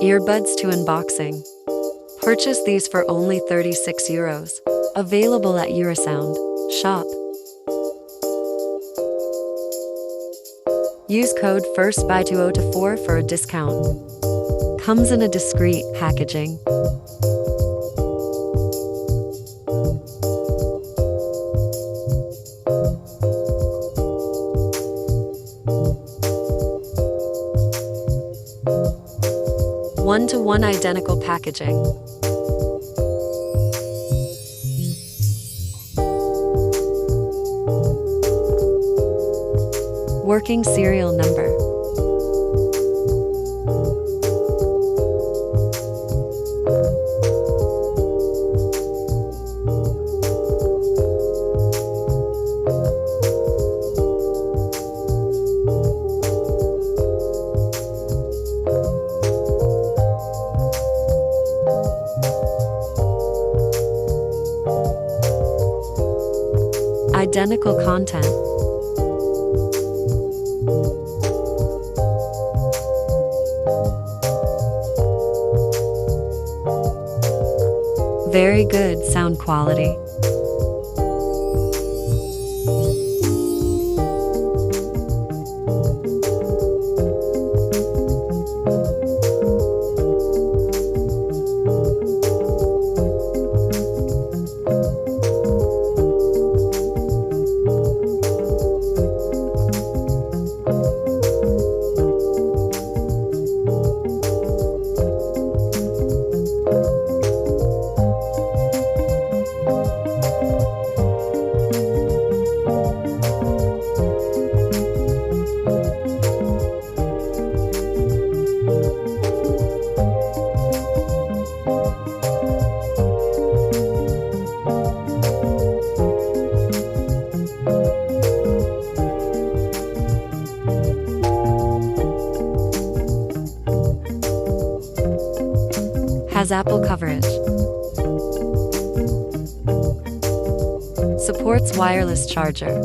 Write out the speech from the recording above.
Earbuds to unboxing. Purchase these for only €36. Available at EuroSound.shop. Use code FIRSTBUY2024 for a discount. Comes in a discreet packaging. One-to-one identical packaging. Working serial number. Identical content. Very good sound quality. Has Apple coverage. Supports wireless charger.